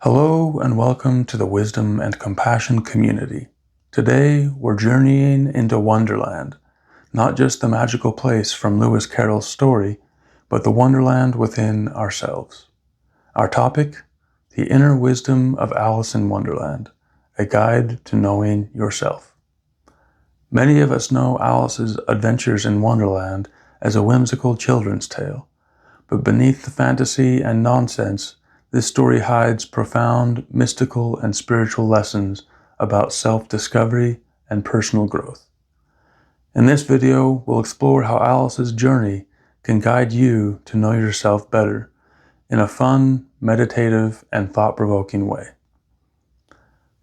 Hello and welcome to the Wisdom and Compassion community. Today we're journeying into Wonderland, not just the magical place from Lewis Carroll's story, but the wonderland within ourselves. Our topic, the inner wisdom of Alice in Wonderland, a guide to knowing yourself. Many of us know Alice's adventures in Wonderland as a whimsical children's tale, but beneath the fantasy and nonsense, this story hides profound, mystical, and spiritual lessons about self-discovery and personal growth. In this video, we'll explore how Alice's journey can guide you to know yourself better in a fun, meditative, and thought-provoking way.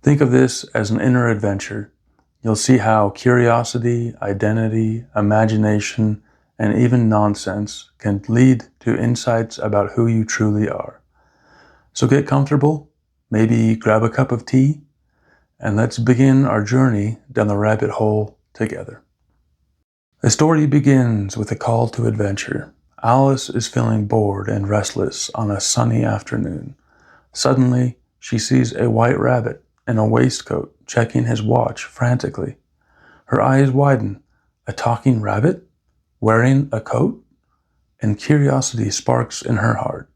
Think of this as an inner adventure. You'll see how curiosity, identity, imagination, and even nonsense can lead to insights about who you truly are. So get comfortable, maybe grab a cup of tea, and let's begin our journey down the rabbit hole together. The story begins with a call to adventure. Alice is feeling bored and restless on a sunny afternoon. Suddenly, she sees a white rabbit in a waistcoat checking his watch frantically. Her eyes widen. A talking rabbit? Wearing a coat? And curiosity sparks in her heart.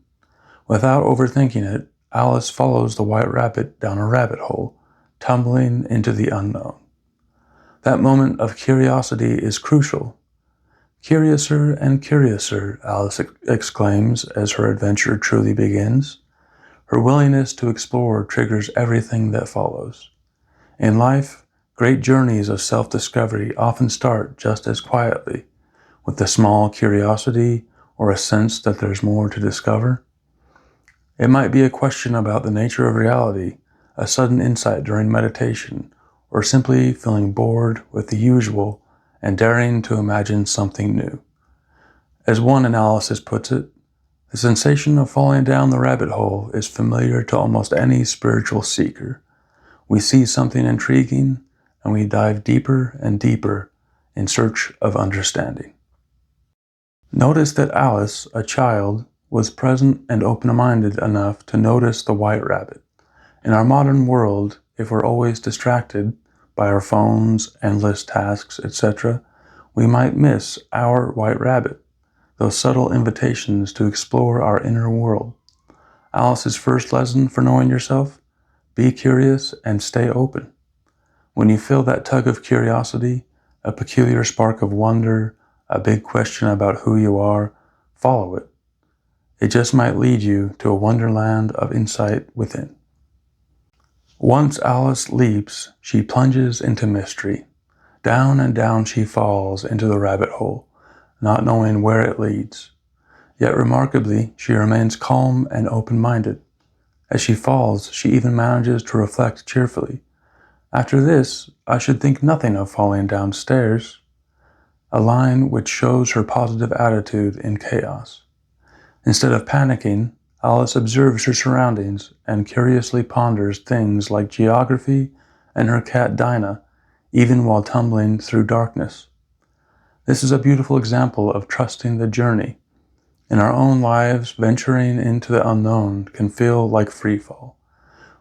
Without overthinking it, Alice follows the white rabbit down a rabbit hole, tumbling into the unknown. That moment of curiosity is crucial. Curiouser and curiouser, Alice exclaims as her adventure truly begins. Her willingness to explore triggers everything that follows. In life, great journeys of self-discovery often start just as quietly, with a small curiosity or a sense that there's more to discover. It might be a question about the nature of reality, a sudden insight during meditation, or simply feeling bored with the usual and daring to imagine something new. As one analysis puts it, the sensation of falling down the rabbit hole is familiar to almost any spiritual seeker. We see something intriguing, and we dive deeper and deeper in search of understanding. Notice that Alice, a child, was present and open-minded enough to notice the white rabbit. In our modern world, if we're always distracted by our phones, endless tasks, etc., we might miss our white rabbit, those subtle invitations to explore our inner world. Alice's first lesson for knowing yourself? Be curious and stay open. When you feel that tug of curiosity, a peculiar spark of wonder, a big question about who you are, follow it. It just might lead you to a wonderland of insight within. Once Alice leaps, she plunges into mystery. Down and down she falls into the rabbit hole, not knowing where it leads. Yet remarkably, she remains calm and open-minded. As she falls, she even manages to reflect cheerfully. After this, I should think nothing of falling downstairs. A line which shows her positive attitude in chaos. Instead of panicking, Alice observes her surroundings and curiously ponders things like geography and her cat Dinah, even while tumbling through darkness. This is a beautiful example of trusting the journey. In our own lives, venturing into the unknown can feel like freefall.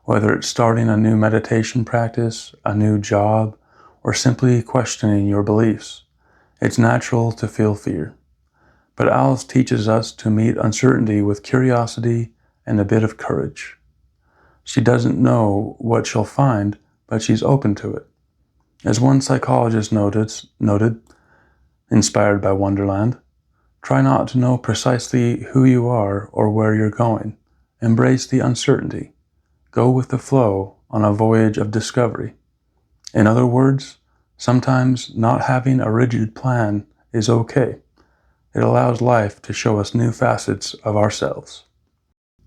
Whether it's starting a new meditation practice, a new job, or simply questioning your beliefs, it's natural to feel fear. But Alice teaches us to meet uncertainty with curiosity and a bit of courage. She doesn't know what she'll find, but she's open to it. As one psychologist noted, inspired by Wonderland, try not to know precisely who you are or where you're going. Embrace the uncertainty. Go with the flow on a voyage of discovery. In other words, sometimes not having a rigid plan is okay. It allows life to show us new facets of ourselves.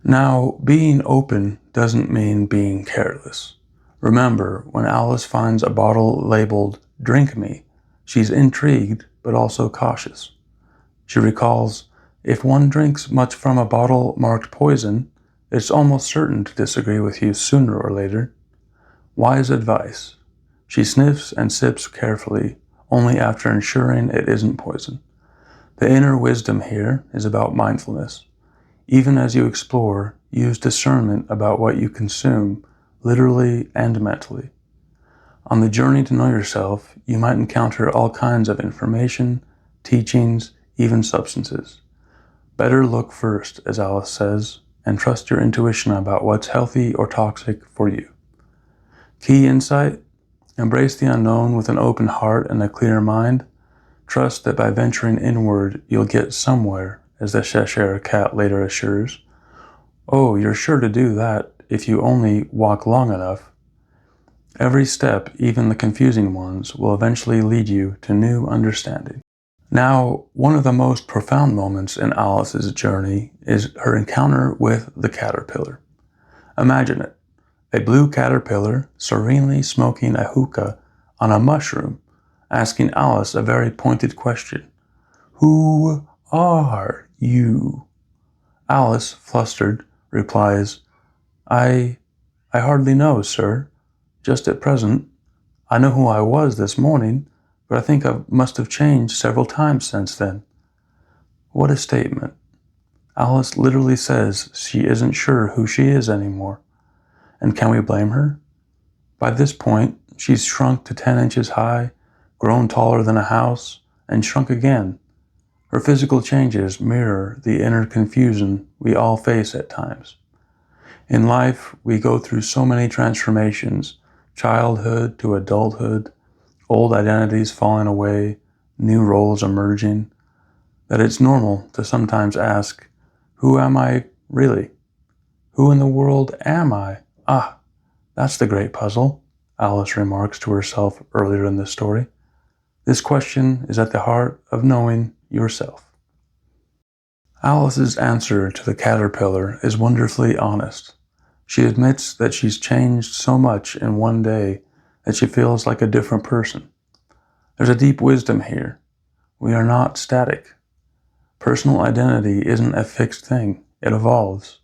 Now, being open doesn't mean being careless. Remember, when Alice finds a bottle labeled "Drink Me," she's intrigued but also cautious. She recalls, if one drinks much from a bottle marked poison, it's almost certain to disagree with you sooner or later. Wise advice. She sniffs and sips carefully, only after ensuring it isn't poison. The inner wisdom here is about mindfulness. Even as you explore, use discernment about what you consume, literally and mentally. On the journey to know yourself, you might encounter all kinds of information, teachings, even substances. Better look first, as Alice says, and trust your intuition about what's healthy or toxic for you. Key insight: embrace the unknown with an open heart and a clear mind. Trust that by venturing inward, you'll get somewhere, as the Cheshire Cat later assures. Oh, you're sure to do that if you only walk long enough. Every step, even the confusing ones, will eventually lead you to new understanding. Now, one of the most profound moments in Alice's journey is her encounter with the caterpillar. Imagine it, a blue caterpillar serenely smoking a hookah on a mushroom, asking Alice a very pointed question. Who are you? Alice, flustered, replies, I hardly know, sir. Just at present. I know who I was this morning, but I think I must have changed several times since then. What a statement. Alice literally says she isn't sure who she is anymore. And can we blame her? By this point, she's shrunk to 10 inches high, grown taller than a house, and shrunk again. Her physical changes mirror the inner confusion we all face at times. In life, we go through so many transformations, childhood to adulthood, old identities falling away, new roles emerging, that it's normal to sometimes ask, who am I really? Who in the world am I? Ah, that's the great puzzle, Alice remarks to herself earlier in the story. This question is at the heart of knowing yourself. Alice's answer to the caterpillar is wonderfully honest. She admits that she's changed so much in one day that she feels like a different person. There's a deep wisdom here. We are not static. Personal identity isn't a fixed thing. It evolves.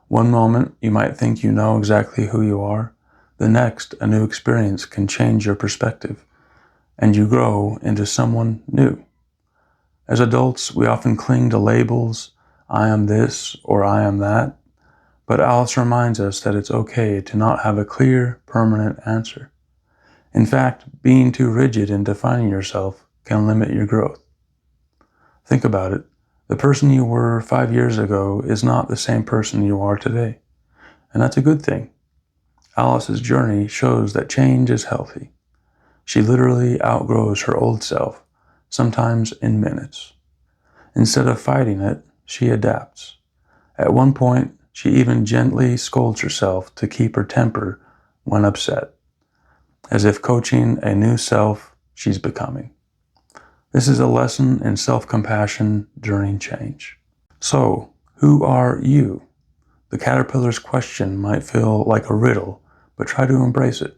One moment, you might think you know exactly who you are. The next, a new experience can change your perspective, and you grow into someone new. As adults, we often cling to labels, I am this or I am that, but Alice reminds us that it's okay to not have a clear, permanent answer. In fact, being too rigid in defining yourself can limit your growth. Think about it. The person you were 5 years ago is not the same person you are today, and that's a good thing. Alice's journey shows that change is healthy. She literally outgrows her old self, sometimes in minutes. Instead of fighting it, she adapts. At one point, she even gently scolds herself to keep her temper when upset, as if coaching a new self she's becoming. This is a lesson in self-compassion during change. So, who are you? The caterpillar's question might feel like a riddle, but try to embrace it.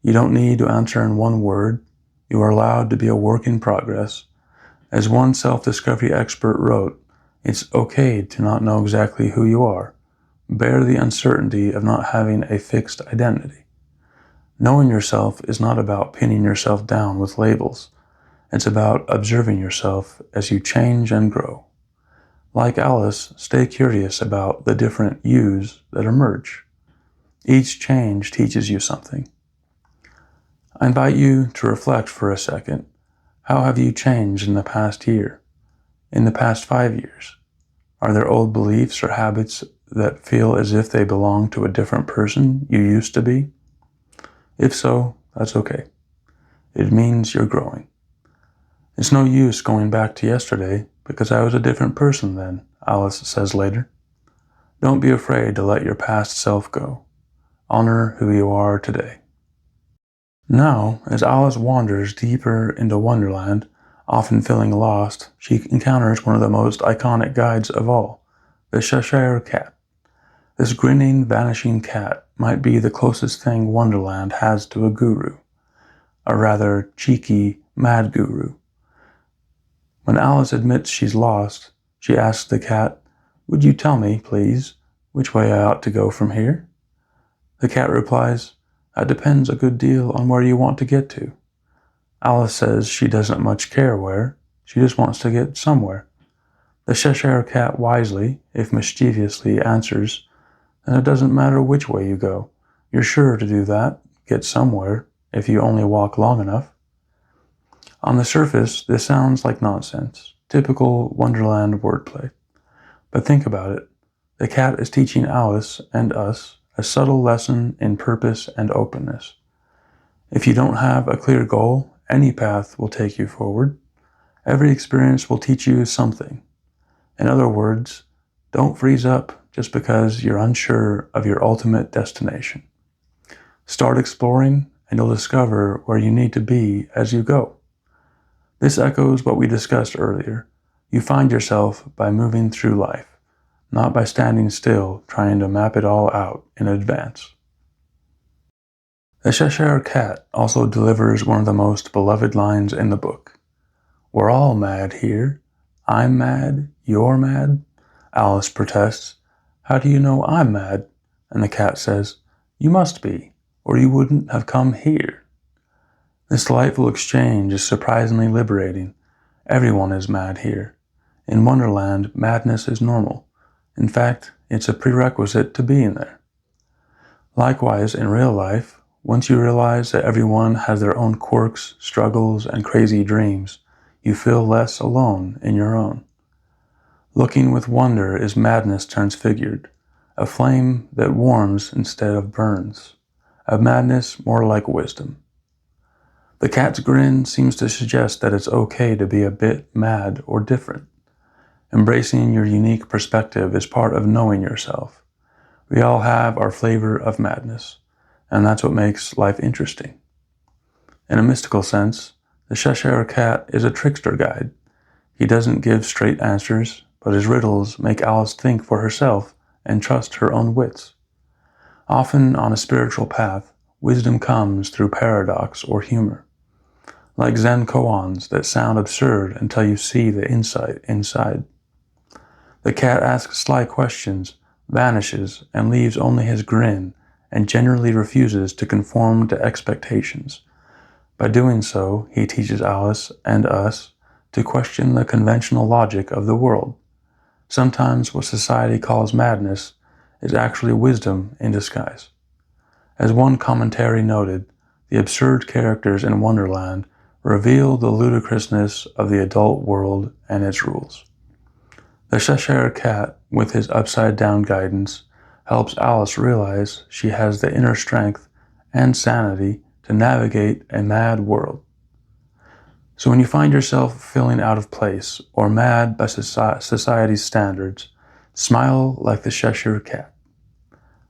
You don't need to answer in one word. You are allowed to be a work in progress. As one self-discovery expert wrote, it's okay to not know exactly who you are. Bear the uncertainty of not having a fixed identity. Knowing yourself is not about pinning yourself down with labels. It's about observing yourself as you change and grow. Like Alice, stay curious about the different yous that emerge. Each change teaches you something. I invite you to reflect for a second. How have you changed in the past year? In the past 5 years? Are there old beliefs or habits that feel as if they belong to a different person you used to be? If so, that's okay. It means you're growing. It's no use going back to yesterday because I was a different person then, Alice says later. Don't be afraid to let your past self go. Honor who you are today. Now, as Alice wanders deeper into Wonderland, often feeling lost, she encounters one of the most iconic guides of all, the Cheshire Cat. This grinning, vanishing cat might be the closest thing Wonderland has to a guru, a rather cheeky, mad guru. When Alice admits she's lost, she asks the cat, "Would you tell me, please, which way I ought to go from here?" The cat replies, "That depends a good deal on where you want to get to." Alice says she doesn't much care where, she just wants to get somewhere. The Cheshire Cat wisely, if mischievously, answers, "And it doesn't matter which way you go. You're sure to do that, get somewhere, if you only walk long enough." On the surface, this sounds like nonsense, typical Wonderland wordplay. But think about it. The cat is teaching Alice and us a subtle lesson in purpose and openness. If you don't have a clear goal, any path will take you forward. Every experience will teach you something. In other words, don't freeze up just because you're unsure of your ultimate destination. Start exploring, and you'll discover where you need to be as you go. This echoes what we discussed earlier. You find yourself by moving through life, not by standing still trying to map it all out in advance. The Cheshire Cat also delivers one of the most beloved lines in the book. "We're all mad here. I'm mad, you're mad." Alice protests, "How do you know I'm mad?" And the cat says, "You must be, or you wouldn't have come here." This delightful exchange is surprisingly liberating. Everyone is mad here. In Wonderland, madness is normal. In fact, it's a prerequisite to being there. Likewise, in real life, once you realize that everyone has their own quirks, struggles, and crazy dreams, you feel less alone in your own. Looking with wonder is madness transfigured, a flame that warms instead of burns, a madness more like wisdom. The cat's grin seems to suggest that it's okay to be a bit mad or different. Embracing your unique perspective is part of knowing yourself. We all have our flavor of madness, and that's what makes life interesting. In a mystical sense, the Cheshire Cat is a trickster guide. He doesn't give straight answers, but his riddles make Alice think for herself and trust her own wits. Often on a spiritual path, wisdom comes through paradox or humor, like Zen koans that sound absurd until you see the insight inside. The cat asks sly questions, vanishes, and leaves only his grin, and generally refuses to conform to expectations. By doing so, he teaches Alice and us to question the conventional logic of the world. Sometimes what society calls madness is actually wisdom in disguise. As one commentary noted, the absurd characters in Wonderland reveal the ludicrousness of the adult world and its rules. The Cheshire Cat, with his upside-down guidance, helps Alice realize she has the inner strength and sanity to navigate a mad world. So when you find yourself feeling out of place or mad by society's standards, smile like the Cheshire Cat.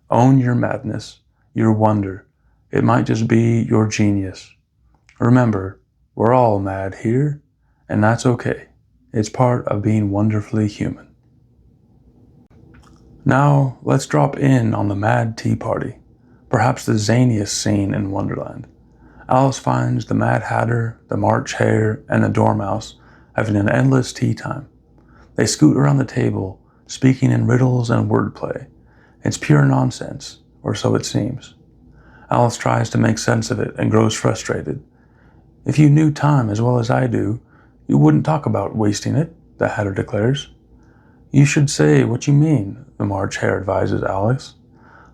Own your madness, your wonder. It might just be your genius. Remember, we're all mad here, and that's okay. It's part of being wonderfully human. Now, let's drop in on the Mad Tea Party, perhaps the zaniest scene in Wonderland. Alice finds the Mad Hatter, the March Hare, and the Dormouse having an endless tea time. They scoot around the table, speaking in riddles and wordplay. It's pure nonsense, or so it seems. Alice tries to make sense of it and grows frustrated. "If you knew time as well as I do, you wouldn't talk about wasting it," the Hatter declares. "You should say what you mean," the March Hare advises Alice.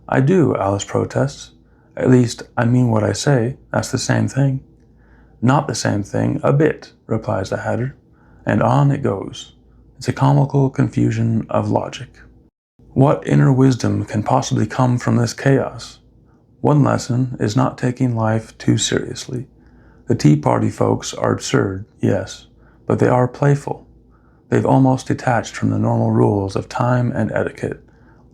"I do," Alice protests. "At least, I mean what I say. That's the same thing." "Not the same thing, a bit," replies the Hatter. And on it goes. It's a comical confusion of logic. What inner wisdom can possibly come from this chaos? One lesson is not taking life too seriously. The Tea Party folks are absurd, yes, but they are playful. They've almost detached from the normal rules of time and etiquette,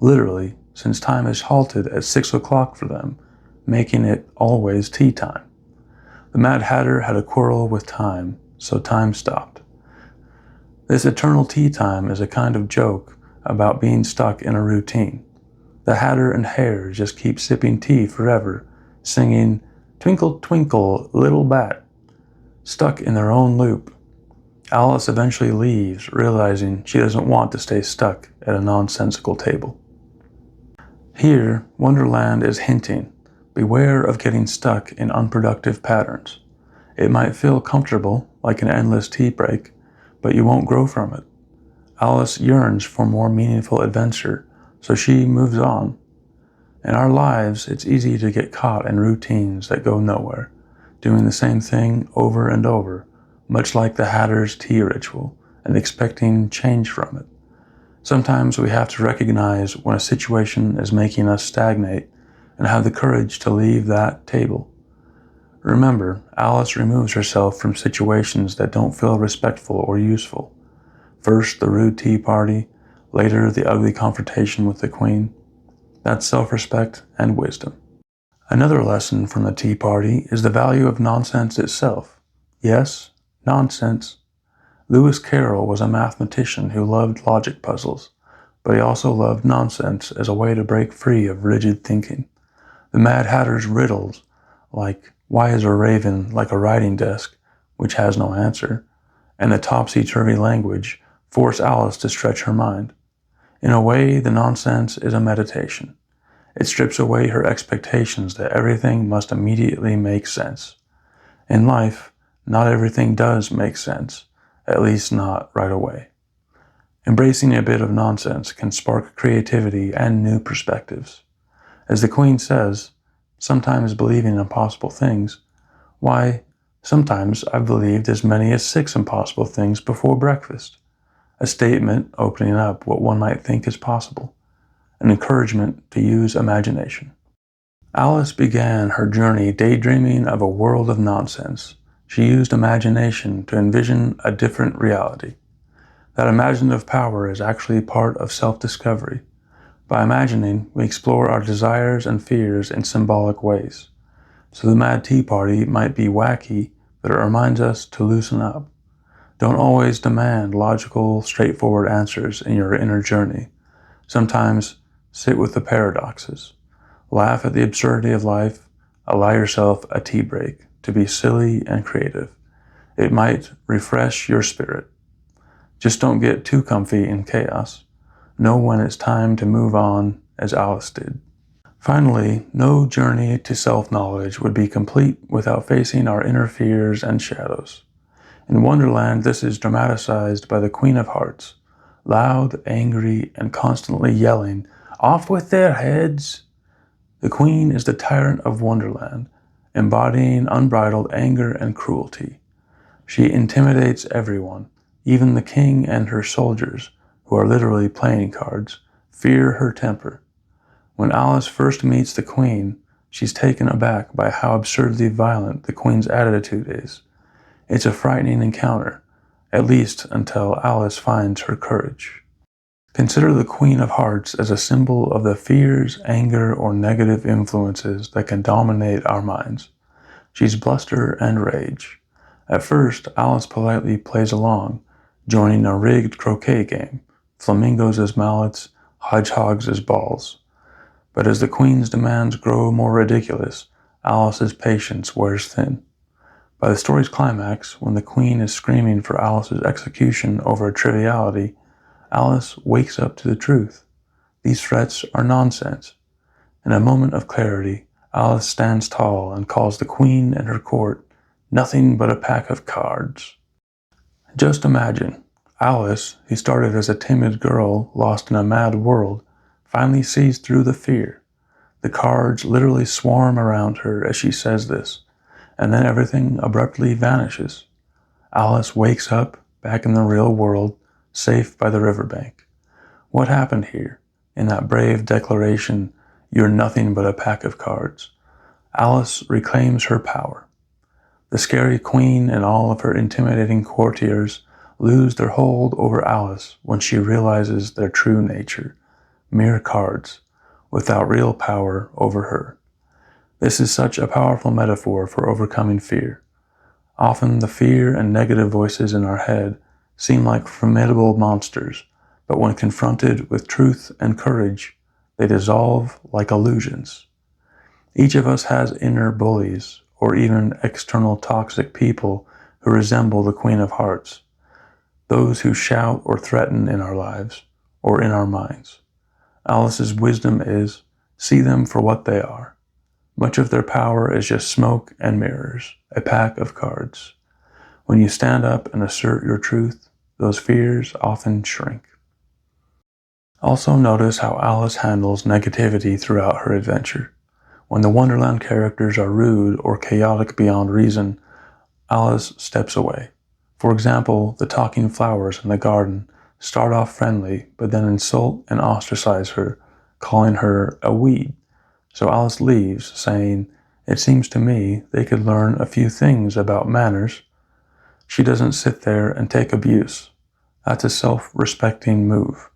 literally, since time is halted at 6 o'clock for them, making it always tea time. The Mad Hatter had a quarrel with time, so time stopped. This eternal tea time is a kind of joke about being stuck in a routine. The Hatter and Hare just keep sipping tea forever, singing, "Twinkle, twinkle, little bat," stuck in their own loop. Alice eventually leaves, realizing she doesn't want to stay stuck at a nonsensical table. Here, Wonderland is hinting, beware of getting stuck in unproductive patterns. It might feel comfortable, like an endless tea break, but you won't grow from it. Alice yearns for more meaningful adventure, so she moves on. In our lives, it's easy to get caught in routines that go nowhere, doing the same thing over and over, much like the Hatter's tea ritual, and expecting change from it. Sometimes we have to recognize when a situation is making us stagnate and have the courage to leave that table. Remember, Alice removes herself from situations that don't feel respectful or useful. First, the rude tea party, later, the ugly confrontation with the Queen. That's self-respect and wisdom. Another lesson from the tea party is the value of nonsense itself. Yes, nonsense. Lewis Carroll was a mathematician who loved logic puzzles, but he also loved nonsense as a way to break free of rigid thinking. The Mad Hatter's riddles, like why is a raven like a writing desk, which has no answer, and the topsy-turvy language, force Alice to stretch her mind. In a way, the nonsense is a meditation. It strips away her expectations that everything must immediately make sense. In life, not everything does make sense, at least not right away. Embracing a bit of nonsense can spark creativity and new perspectives. As the Queen says, sometimes believing in impossible things, why, sometimes I've believed as many as 6 impossible things before breakfast. A statement opening up what one might think is possible. An encouragement to use imagination. Alice began her journey daydreaming of a world of nonsense. She used imagination to envision a different reality. That imaginative power is actually part of self-discovery. By imagining, we explore our desires and fears in symbolic ways. So the Mad Tea Party might be wacky, but it reminds us to loosen up. Don't always demand logical, straightforward answers in your inner journey. Sometimes, sit with the paradoxes. Laugh at the absurdity of life. Allow yourself a tea break to be silly and creative. It might refresh your spirit. Just don't get too comfy in chaos. Know when it's time to move on, as Alice did. Finally, no journey to self-knowledge would be complete without facing our inner fears and shadows. In Wonderland, this is dramatized by the Queen of Hearts, loud, angry, and constantly yelling, "Off with their heads!" The Queen is the tyrant of Wonderland, embodying unbridled anger and cruelty. She intimidates everyone, even the king and her soldiers, who are literally playing cards, fear her temper. When Alice first meets the Queen, she's taken aback by how absurdly violent the Queen's attitude is. It's a frightening encounter, at least until Alice finds her courage. Consider the Queen of Hearts as a symbol of the fears, anger, or negative influences that can dominate our minds. She's bluster and rage. At first, Alice politely plays along, joining a rigged croquet game, flamingos as mallets, hedgehogs as balls. But as the Queen's demands grow more ridiculous, Alice's patience wears thin. By the story's climax, when the Queen is screaming for Alice's execution over a triviality, Alice wakes up to the truth. These threats are nonsense. In a moment of clarity, Alice stands tall and calls the Queen and her court nothing but a pack of cards. Just imagine, Alice, who started as a timid girl lost in a mad world, finally sees through the fear. The cards literally swarm around her as she says this, and then everything abruptly vanishes. Alice wakes up, back in the real world, safe by the riverbank. What happened here, in that brave declaration, "You're nothing but a pack of cards"? Alice reclaims her power. The scary Queen and all of her intimidating courtiers lose their hold over Alice when she realizes their true nature, mere cards, without real power over her. This is such a powerful metaphor for overcoming fear. Often the fear and negative voices in our head seem like formidable monsters, but when confronted with truth and courage, they dissolve like illusions. Each of us has inner bullies, or even external toxic people who resemble the Queen of Hearts, those who shout or threaten in our lives, or in our minds. Alice's wisdom is, see them for what they are. Much of their power is just smoke and mirrors, a pack of cards. When you stand up and assert your truth, those fears often shrink. Also notice how Alice handles negativity throughout her adventure. When the Wonderland characters are rude or chaotic beyond reason, Alice steps away. For example, the talking flowers in the garden start off friendly, but then insult and ostracize her, calling her a weed. So Alice leaves, saying, "It seems to me they could learn a few things about manners." She doesn't sit there and take abuse. That's a self-respecting move.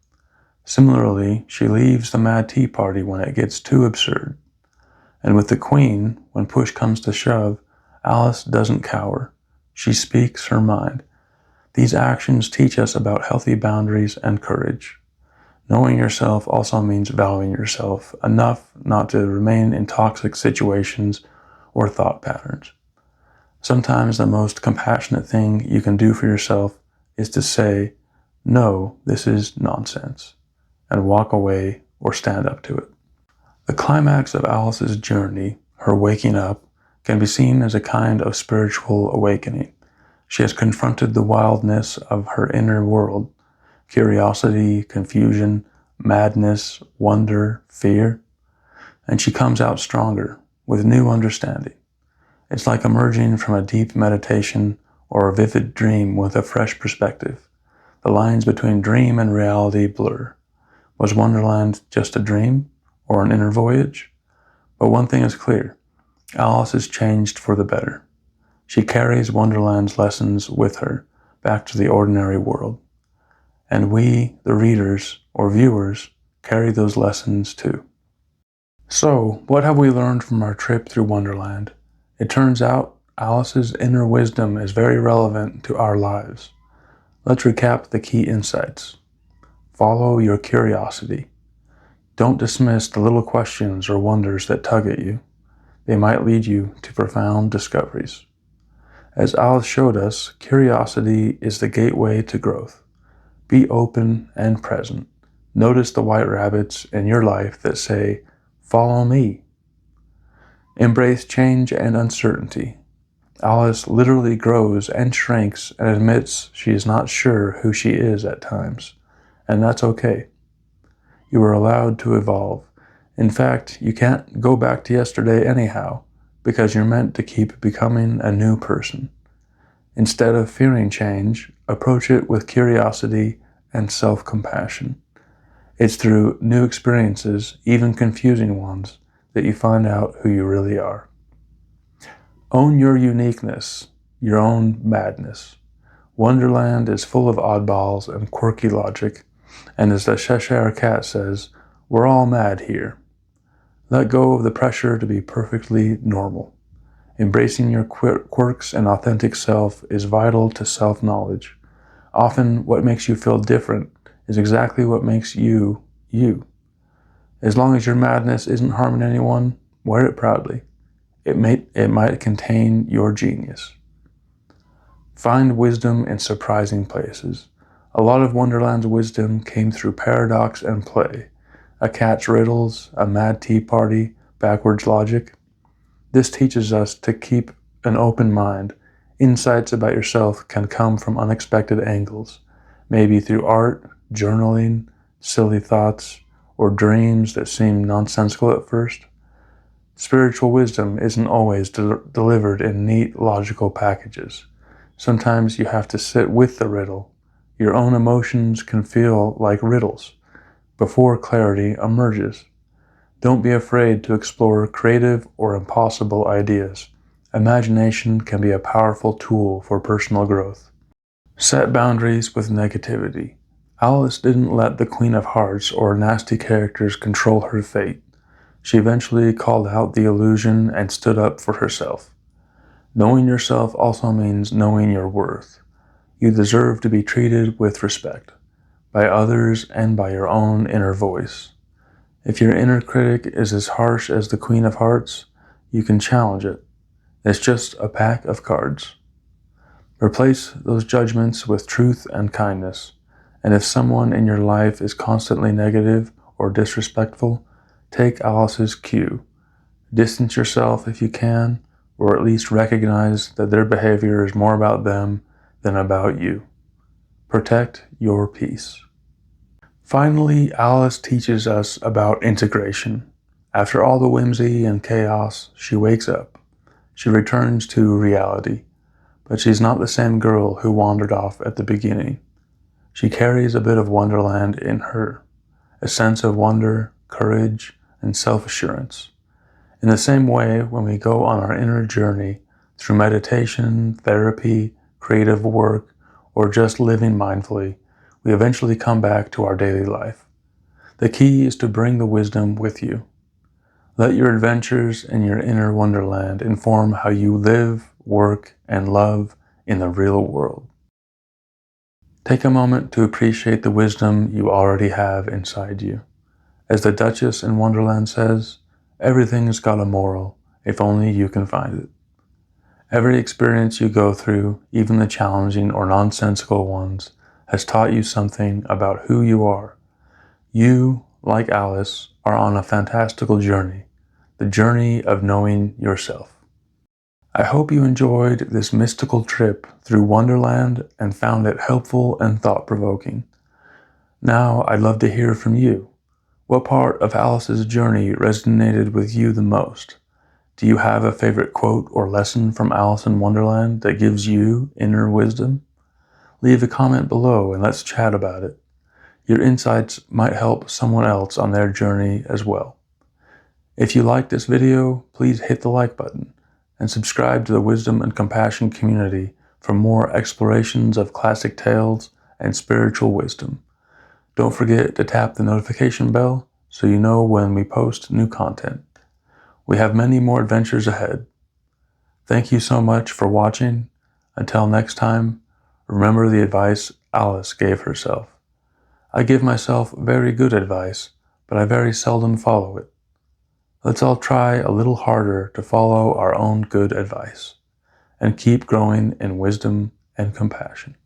Similarly, she leaves the Mad Tea Party when it gets too absurd. And with the Queen, when push comes to shove, Alice doesn't cower. She speaks her mind. These actions teach us about healthy boundaries and courage. Knowing yourself also means valuing yourself enough not to remain in toxic situations or thought patterns. Sometimes the most compassionate thing you can do for yourself is to say, "No, this is nonsense," and walk away or stand up to it. The climax of Alice's journey, her waking up, can be seen as a kind of spiritual awakening. She has confronted the wildness of her inner world, curiosity, confusion, madness, wonder, fear, and she comes out stronger with new understanding. It's like emerging from a deep meditation or a vivid dream with a fresh perspective. The lines between dream and reality blur. Was Wonderland just a dream or an inner voyage? But one thing is clear. Alice is changed for the better. She carries Wonderland's lessons with her back to the ordinary world. And we, the readers or viewers, carry those lessons too. So, what have we learned from our trip through Wonderland? It turns out Alice's inner wisdom is very relevant to our lives. Let's recap the key insights. Follow your curiosity. Don't dismiss the little questions or wonders that tug at you. They might lead you to profound discoveries. As Alice showed us, curiosity is the gateway to growth. Be open and present. Notice the white rabbits in your life that say, "Follow me." Embrace change and uncertainty. Alice literally grows and shrinks and admits she is not sure who she is at times, and that's okay. You are allowed to evolve. In fact, you can't go back to yesterday anyhow, because you're meant to keep becoming a new person. Instead of fearing change, approach it with curiosity and self-compassion. It's through new experiences, even confusing ones, that you find out who you really are. Own your uniqueness, your own madness. Wonderland is full of oddballs and quirky logic, and as the Cheshire Cat says, we're all mad here. Let go of the pressure to be perfectly normal. Embracing your quirks and authentic self is vital to self-knowledge. Often, what makes you feel different is exactly what makes you, you. As long as your madness isn't harming anyone, wear it proudly. It might contain your genius. Find wisdom in surprising places. A lot of Wonderland's wisdom came through paradox and play. A cat's riddles, a mad tea party, backwards logic. This teaches us to keep an open mind. Insights about yourself can come from unexpected angles, maybe through art, journaling, silly thoughts, or dreams that seem nonsensical at first. Spiritual wisdom isn't always delivered in neat, logical packages. Sometimes you have to sit with the riddle. Your own emotions can feel like riddles before clarity emerges. Don't be afraid to explore creative or impossible ideas. Imagination can be a powerful tool for personal growth. Set boundaries with negativity. Alice didn't let the Queen of Hearts or nasty characters control her fate. She eventually called out the illusion and stood up for herself. Knowing yourself also means knowing your worth. You deserve to be treated with respect, by others and by your own inner voice. If your inner critic is as harsh as the Queen of Hearts, you can challenge it. It's just a pack of cards. Replace those judgments with truth and kindness. And if someone in your life is constantly negative or disrespectful, take Alice's cue. Distance yourself if you can, or at least recognize that their behavior is more about them than about you. Protect your peace. Finally, Alice teaches us about integration. After all the whimsy and chaos, she wakes up. She returns to reality, but she's not the same girl who wandered off at the beginning. She carries a bit of Wonderland in her, a sense of wonder, courage, and self-assurance. In the same way, when we go on our inner journey through meditation, therapy, creative work, or just living mindfully, we eventually come back to our daily life. The key is to bring the wisdom with you. Let your adventures in your inner wonderland inform how you live, work, and love in the real world. Take a moment to appreciate the wisdom you already have inside you. As the Duchess in Wonderland says, everything's got a moral, if only you can find it. Every experience you go through, even the challenging or nonsensical ones, has taught you something about who you are. You, like Alice, are on a fantastical journey, the journey of knowing yourself. I hope you enjoyed this mystical trip through Wonderland and found it helpful and thought-provoking. Now, I'd love to hear from you. What part of Alice's journey resonated with you the most? Do you have a favorite quote or lesson from Alice in Wonderland that gives you inner wisdom? Leave a comment below and let's chat about it. Your insights might help someone else on their journey as well. If you liked this video, please hit the like button and subscribe to the Wisdom and Compassion community for more explorations of classic tales and spiritual wisdom. Don't forget to tap the notification bell so you know when we post new content. We have many more adventures ahead. Thank you so much for watching. Until next time, remember the advice Alice gave herself. I give myself very good advice, but I very seldom follow it. Let's all try a little harder to follow our own good advice and keep growing in wisdom and compassion.